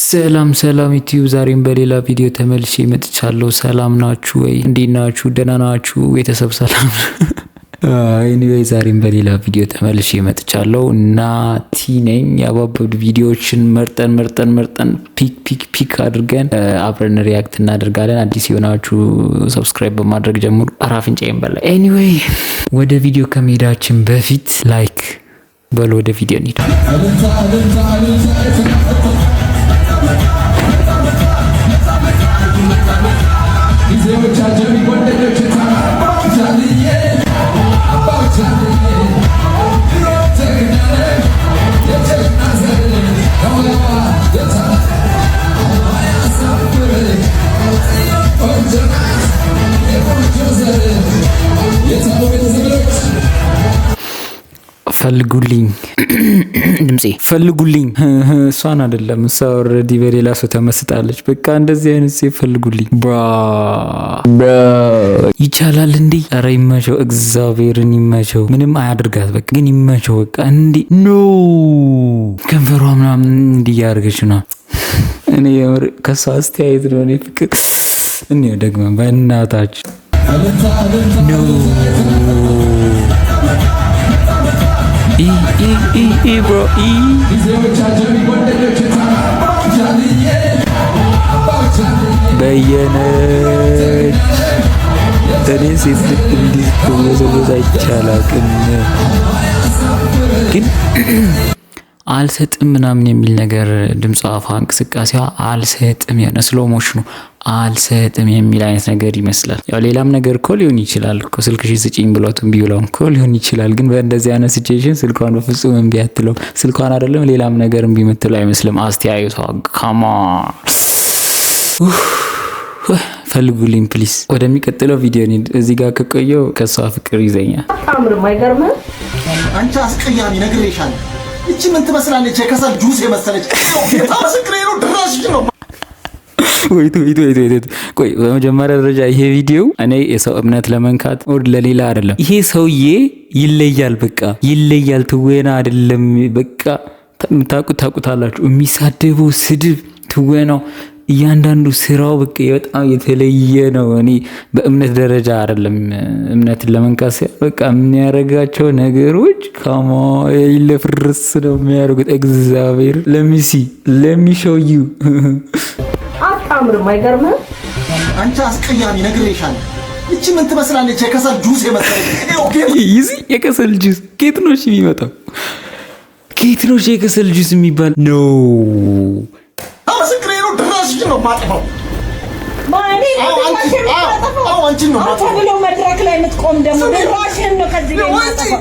ሰላም ዩቲዩብ ዛሬም በሌላ ቪዲዮ ተመልሼ መጥቻለሁ። ሰላም ናችሁ ወይ? እንዴት ናችሁ? ደህና ናችሁ? ቤተሰብ ሰላም? ኤኒዌይ ዛሬም በሌላ ቪዲዮ ተመልሼ መጥቻለሁ እና ነኝ ያባበዱ ቪዲዮዎችን መርጠን ፒክ አድርገን አብረን ሪያክት እናደርጋለን። አዲስ የሆናችሁ ሰብስክራይብ በማድረግ ጀምሩ። አራፍንጫዬን በላ። ኤኒዌይ ወደ ቪዲዮ ከመሄዳችን በፊት ላይክ በሉ። ወደ ቪዲዮ እንሂድ። ፈልጉልኝ ድምጼ ፈልጉልኝ። እሷን አይደለም እሷ ኦልሬዲ በሌላ ሰው ተመስጣለች። በቃ እንደዚህ አይነት ሴት ፈልጉልኝ። ይቻላል እንዴ? ኧረ ይመቸው፣ እግዚአብሔርን ይመቸው። ምንም አያድርጋት በቃ ግን ይመቸው በቃ። እንዴ ኖ ከንፈሯ ምናምን እንዲህ ያደርገች ነው። እኔ ከሷ አስተያየት ነው። እኔ ፍቅር እኔ ደግሞ በእናታችሁ ኖ bro በየነች እኔ ሴት ልጅ እንዲህ ተወዘወዝ አይቻላቅም ግን አልሰጥም ምናምን የሚል ነገር ድምጿ፣ አፏ፣ እንቅስቃሴዋ አልሰጥም የሆነ ስሎ ሞሽኑ አልሰጥም የሚል አይነት ነገር ይመስላል። ያው ሌላም ነገር እኮ ሊሆን ይችላል እኮ ስልክሽን ስጪኝ ብሏት እምቢ ብለው እኮ ሊሆን ይችላል። ግን በእንደዚህ አይነት ሲቹዌሽን ስልኳን በፍጹም እምቢ አትለው። ስልኳን አይደለም ሌላም ነገር እምቢ የምትለው አይመስልም። አስተያየቷ ካማ ፈልጉልኝ ፕሊስ። ወደሚቀጥለው ቪዲዮ እንሂድ። እዚህ ጋር ከቆየው ከሷ ፍቅር ይዘኛል። አምር ማይገርም አንቺ አስቀያሚ ነግሬሻለሁ። እቺ ምን ትመስላለች? የከሰል ጁስ የመሰለች ጌታ ምስክሬ ነው። ድራሽ ነው። ወይት ቆይ፣ በመጀመሪያ ደረጃ ይሄ ቪዲዮ እኔ የሰው እምነት ለመንካት ወር ለሌላ አይደለም። ይሄ ሰውዬ ይለያል፣ በቃ ይለያል። ትወና አይደለም በቃ ታቁታላችሁ። የሚሳደበው ስድብ፣ ትወናው፣ እያንዳንዱ ስራው በቃ በጣም የተለየ ነው። እኔ በእምነት ደረጃ አይደለም እምነትን ለመንካት በቃ የሚያረጋቸው ነገሮች ይለፍርስ ነው የሚያደርጉት። እግዚአብሔር ለሚሾዩ አታምር ማይገርም አንቺ አስቀያሚ ነግሬሻለሁ። እቺ ምን ትመስላለች? የከሰል ጁስ የመሰለች ይዚ የከሰል ጁስ ከየት ነው የሚመጣው? ከየት ነው የከሰል ጁስ የሚባል ነው? ምስክሬ ነው። ድራሽ ነው ማጥፋው ማኔ አንቺ ነው ማጥፋው ብሎ መድረክ ላይ የምትቆም ደግሞ ድራሽን ነው ከዚህ ላይ ማጥፋው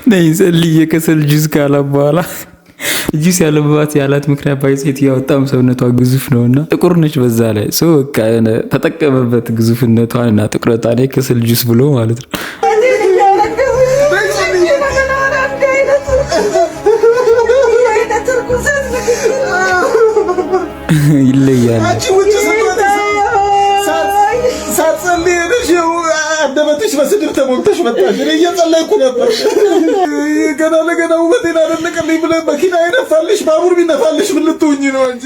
ነይ ጸልይ። የከሰል ጁስ ካላ በኋላ ጁስ ያለባት ያላት ምክንያት ባይሴት ያወጣም ሰውነቷ ግዙፍ ነውና ጥቁር ነች። በዛ ላይ ሰው በቃ ተጠቀመበት ግዙፍነቷን እና ጥቁረቷን የከሰል ጁስ ብሎ ማለት ነው። ይለያል። አንደበትሽ በስድብ ተሞልተሽ መጣሽ። እኔ እየጸለይኩ ነበር። ገና ለገና ውበቴን አደነቀልኝ ብለህ መኪና ይነፋልሽ፣ ባቡር ቢነፋልሽ ምን ልትሆኚ ነው አንቺ?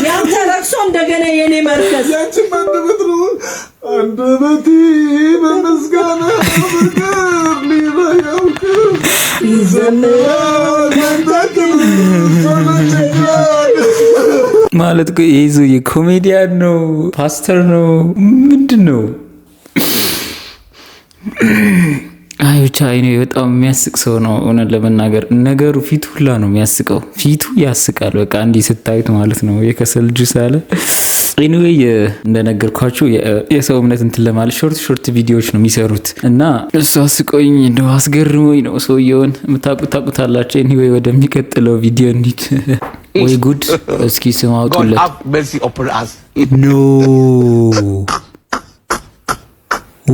ያንተ ለቅሶ እንደገና የኔ መርከዝ ያንቺም አንደበት ነው። አንደበቴ በምስጋና ፍቅር ሊበያውቅ ይዘምራል ማለት ይዞ የኮሜዲያን ነው፣ ፓስተር ነው፣ ምንድን ነው? አይ ብቻ እኔ በጣም የሚያስቅ ሰው ነው። እውነት ለመናገር ነገሩ ፊቱ ሁላ ነው የሚያስቀው። ፊቱ ያስቃል በቃ እንዲህ ስታዩት ማለት ነው። የከሰል ጁስ አለ። ኤኒዌይ እንደነገርኳችሁ የሰው እምነት እንትን ለማለት ሾርት ቪዲዮዎች ነው የሚሰሩት እና እሱ አስቆኝ እንደው አስገርሞኝ ነው። ሰውየውን የምታውቁታላችሁ። ኤኒዌይ ወደሚቀጥለው ቪዲዮ እንሂድ። ወይ ጉድ! እስኪ ስም አውጡለት። ኖ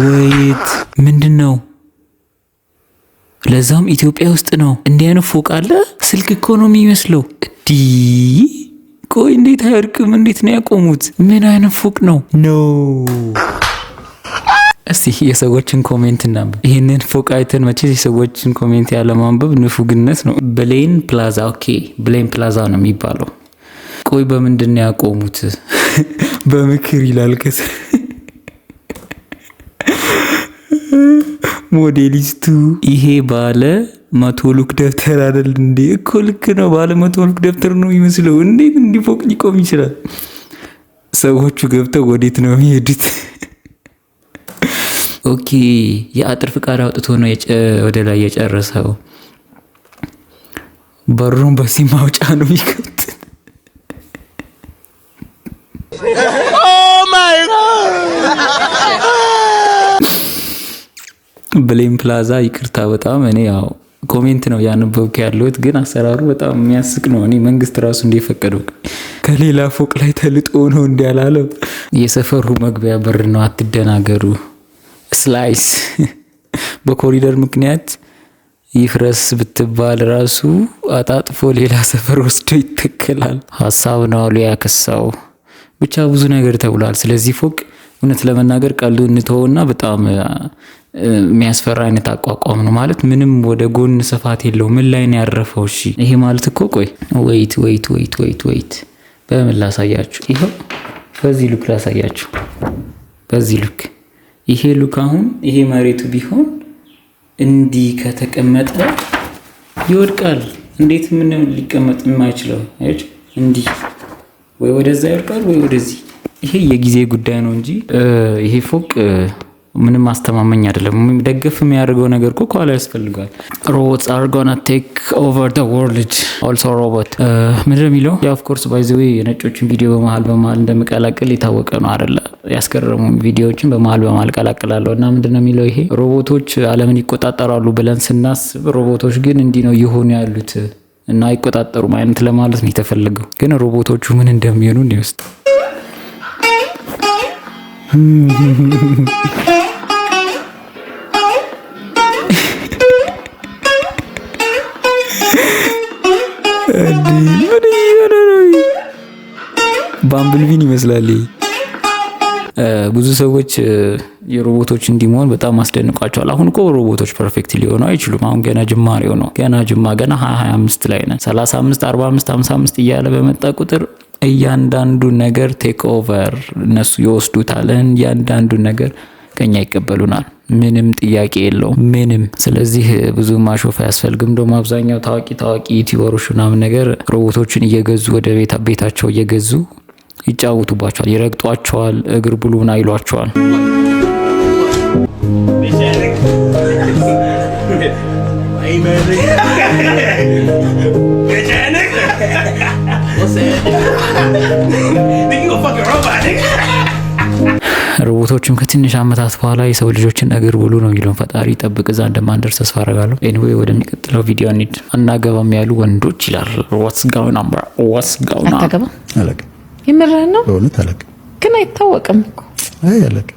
ወይት ምንድን ነው? ለዛም ኢትዮጵያ ውስጥ ነው። እንዲህ አይነት ፎቅ አለ? ስልክ እኮ ነው የሚመስለው። ቆይ እንዴት አይወድቅም? እንዴት ነው ያቆሙት? ምን አይነት ፎቅ ነው? ኖ እስቲ የሰዎችን ኮሜንት እናንብብ። ይህንን ፎቅ አይተን መቼስ የሰዎችን ኮሜንት ያለማንበብ ንፉግነት ነው። ብሌን ፕላዛ። ኦኬ ብሌን ፕላዛ ነው የሚባለው። ቆይ በምንድን ነው ያቆሙት? በምክር ይላል ከስር ሞዴሊስቱ። ይሄ ባለ 100 ሉክ ደብተር አይደል እንዴ? እኮ ልክ ነው። ባለ 100 ሉክ ደብተር ነው የሚመስለው። እንዴት እንዲህ ፎቅ ሊቆም ይችላል? ሰዎቹ ገብተው ወዴት ነው የሚሄዱት? ኦኬ የአጥር ፍቃድ አውጥቶ ነው ወደ ላይ የጨረሰው። በሩን በሲም ማውጫ ነው የሚከፍት። ብሌን ፕላዛ ይቅርታ በጣም እኔ ያው ኮሜንት ነው ያነበብኩ ያለሁት፣ ግን አሰራሩ በጣም የሚያስቅ ነው። እኔ መንግስት ራሱ እንደፈቀደው ከሌላ ፎቅ ላይ ተልጦ ነው እንዲያላለው። የሰፈሩ መግቢያ በር ነው፣ አትደናገሩ። ስላይስ በኮሪደር ምክንያት ይፍረስ ብትባል ራሱ አጣጥፎ ሌላ ሰፈር ወስዶ ይተከላል። ሀሳብ ነው ሊያከሳው። ብቻ ብዙ ነገር ተብሏል ስለዚህ ፎቅ። እውነት ለመናገር ቀልዱ እንተውና በጣም የሚያስፈራ አይነት አቋቋም ነው። ማለት ምንም ወደ ጎን ስፋት የለው። ምን ላይ ነው ያረፈው? እሺ ይሄ ማለት እኮ ቆይ ወይት በምን ላሳያችሁ? ይሄው በዚህ ሉክ ላሳያችሁ። በዚህ ሉክ ይሄ ሉክ አሁን ይሄ መሬቱ ቢሆን እንዲህ ከተቀመጠ ይወድቃል። እንዴት ምን ሊቀመጥ የማይችለው አይጭ እንዲህ ወይ ወደዛ ይወድቃል ወይ ወደዚህ። ይሄ የጊዜ ጉዳይ ነው እንጂ ይሄ ፎቅ ምንም አስተማመኝ አይደለም። ደገፍ የሚያደርገው ነገር እኮ ከኋላ ያስፈልጋል። robots are gonna take over the world also robot ምንድን ነው የሚለው? ያ ኦፍ ኮርስ ባይ ዘ ዌይ የነጮችን ቪዲዮ በመሃል እንደምቀላቅል የታወቀ ነው አይደለ? ያስገረሙ ቪዲዮዎችን በመሃል ቀላቅላለሁ እና ምንድን ነው የሚለው? ይሄ ሮቦቶች ዓለምን ይቆጣጠራሉ ብለን ስናስብ ሮቦቶች ግን እንዲህ ነው እየሆኑ ያሉት እና አይቆጣጠሩም አይነት ለማለት ነው የተፈለገው። ግን ሮቦቶቹ ምን እንደሚሆኑ ነው ውስጥ ባምብልቪን ይመስላል። ብዙ ሰዎች የሮቦቶች እንዲሆን በጣም አስደንቋቸዋል። አሁን እኮ ሮቦቶች ፐርፌክት ሊሆኑ አይችሉም። አሁን ገና ጅማሬው ነው። ገና 2025 ላይ ነን። 35 45 55 እያለ በመጣ ቁጥር እያንዳንዱ ነገር ቴክ ኦቨር እነሱ ይወስዱታል። እያንዳንዱ ነገር ከኛ ይቀበሉናል። ምንም ጥያቄ የለውም። ምንም። ስለዚህ ብዙ ማሾፍ አያስፈልግም። ደግሞ አብዛኛው ታዋቂ ዩቲዩበሮች ምናምን ነገር ሮቦቶችን እየገዙ ወደ ቤታቸው እየገዙ ይጫወቱባቸዋል፣ ይረግጧቸዋል፣ እግር ብሉና ይሏቸዋል። ሮቦቶችም ከትንሽ ዓመታት በኋላ የሰው ልጆችን እግር ብሉ ነው የሚለውን ፈጣሪ ጠብቅ። እዛ እንደማንደርስ ተስፋ አደርጋለሁ። ኤኒዌይ ወደሚቀጥለው ቪዲዮ እንሂድ። አናገባም ያሉ ወንዶች ይላል። ዋትስ ጋውን አምባ ዋትስ ጋውን አታገባ አለቀ። የምርህን ነው? በእውነት አለቀ። ግን አይታወቅም እኮ አይ አለቀ።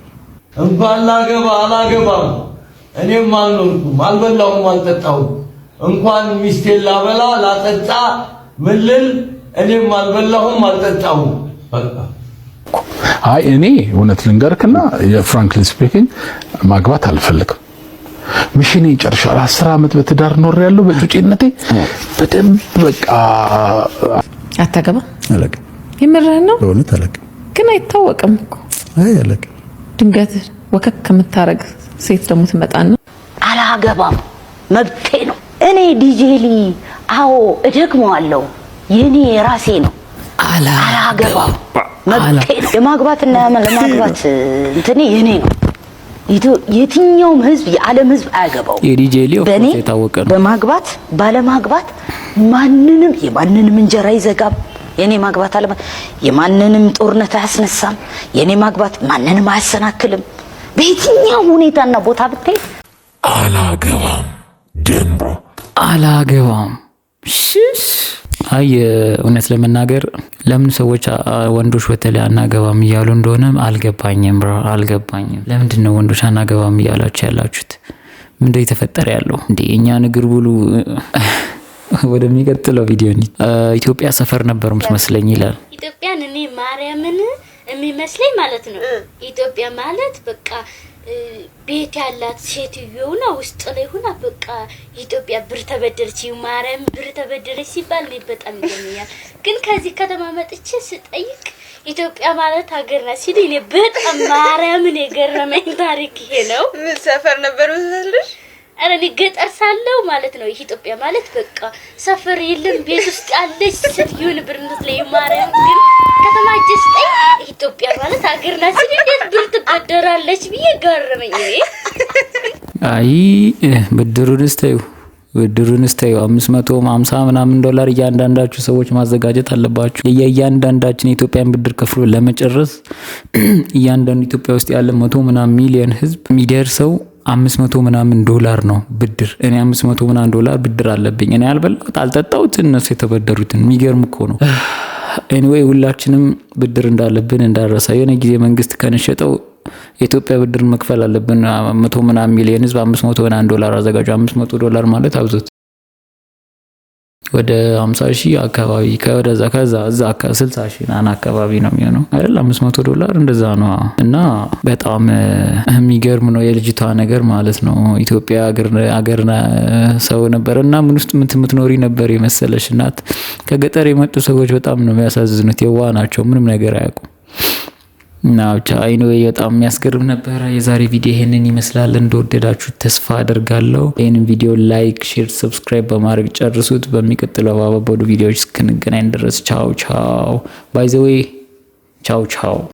እንኳን አላገባም። እኔም አልኖርኩም፣ አልበላሁም፣ አልጠጣሁም። እንኳን ሚስቴን ላበላ ላጠጣ ምልል እኔም አልበላሁም፣ አልጠጣሁም። በቃ አይ እኔ እውነት ልንገርክና የፍራንክሊ ስፒኪንግ ማግባት አልፈልግም። ሚሽኔ ጨርሻለሁ። 10 ዓመት በትዳር ኖር ያለው በጩጬነቴ በደንብ በቃ አታገባ አለቀ። የምርህን ነው? በእውነት አለቀ። ግን አይታወቅም እኮ አይ አለቀ። ድንገት ወከክ ከምታረግ ሴት ደግሞ ትመጣና አላገባም መብቴ ነው። እኔ ዲጄሊ አዎ እደግመዋለሁ፣ የኔ ራሴ ነው። አላገባም መብቴ ነው። የማግባትና ለማግባት እንትኔ የኔ ነው። የትኛውም ህዝብ የዓለም ህዝብ አያገባው። የዲጄሊ የታወቀ ነው። በማግባት ባለማግባት የማንንም እንጀራ ይዘጋም። የኔ ማግባት አለ የማንንም ጦርነት አያስነሳም። የኔ ማግባት ማንንም አያሰናክልም። በየትኛው ሁኔታና ቦታ ብትሄድ አላገባም ደንቦ አላገባም። ሽሽ አይ እውነት ለመናገር ለምን ሰዎች ወንዶች በተለይ አናገባም እያሉ እንደሆነ አልገባኝም። ለምንድን ነው ወንዶች አናገባም እያላችሁ ያላችሁት? ምንድነው የተፈጠረ ያለው እንዴ? እኛ ንግር ብሉ። ወደሚቀጥለው ቪዲዮ ኢትዮጵያ ሰፈር ነበር መስለኝ ይላል። ኢትዮጵያን እኔ ማርያምን የሚመስለኝ ማለት ነው። ኢትዮጵያ ማለት በቃ ቤት ያላት ሴትዮ ሆና ውስጥ ላይ ሆና በቃ ኢትዮጵያ ብር ተበደረች፣ ማርያም ብር ተበደረች ሲባል ነው በጣም ይገኛል። ግን ከዚህ ከተማ መጥቼ ስጠይቅ ኢትዮጵያ ማለት ሀገር ናት ሲል እኔ በጣም ማርያምን የገረመኝ ታሪክ ይሄ ነው። ምን ሰፈር ነበር ወሰልሽ? አረኒ ገጠር ሳለው ማለት ነው። ኢትዮጵያ ማለት በቃ ሰፈር የለም ቤት ውስጥ ያለች ሴትዮን ብር ላይ ማርያም ግን ከተማ ጀስጠኝ ኢትዮጵያ ማለት ሀገር ናት ሲል እንዴት ብር ትበደራለች ብዬ ገረመኝ። አይ ብድሩን እስታዩ 550 ምናምን ዶላር እያንዳንዳችሁ ሰዎች ማዘጋጀት አለባችሁ። እያንዳንዳችን የኢትዮጵያን ብድር ከፍሎ ለመጨረስ እያንዳንዱ ኢትዮጵያ ውስጥ ያለ 100 ምናምን ሚሊዮን ህዝብ የሚደርሰው 500 ምናምን ዶላር ነው ብድር። እኔ 500 ምናምን ዶላር ብድር አለብኝ። እኔ አልበላሁት አልጠጣሁት፣ እነሱ የተበደሩትን። የሚገርም እኮ ነው። ኤኒዌይ ሁላችንም ብድር እንዳለብን እንዳረሳ። የሆነ ጊዜ መንግስት ከነሸጠው የኢትዮጵያ ብድር መክፈል አለብን። 100 ምናምን ሚሊዮን ህዝብ 500 ምናምን ዶላር አዘጋጁ። 500 ዶላር ማለት አብዙት ወደ 50,000 አካባቢ ከዛ 60,000 ናን አካባቢ ነው የሚሆነው አይደል? 500 ዶላር እንደዛ ነው። እና በጣም የሚገርም ነው የልጅቷ ነገር ማለት ነው። ኢትዮጵያ አገር ሰው ነበር እና ምን ውስጥ የምትኖሪ ነበር የመሰለሽ እናት። ከገጠር የመጡ ሰዎች በጣም ነው የሚያሳዝኑት። የዋ ናቸው፣ ምንም ነገር አያውቁም። እና ብቻ ኤኒዌይ በጣም የሚያስገርም ነበር። የዛሬ ቪዲዮ ይሄንን ይመስላል። እንደወደዳችሁ ተስፋ አደርጋለሁ። ይሄንን ቪዲዮ ላይክ፣ ሼር፣ ሰብስክራይብ በማድረግ ጨርሱት። በሚቀጥለው አባባሉ ቪዲዮዎች እስክንገናኝ ድረስ ቻው። ባይ ዘ ዌይ ቻው።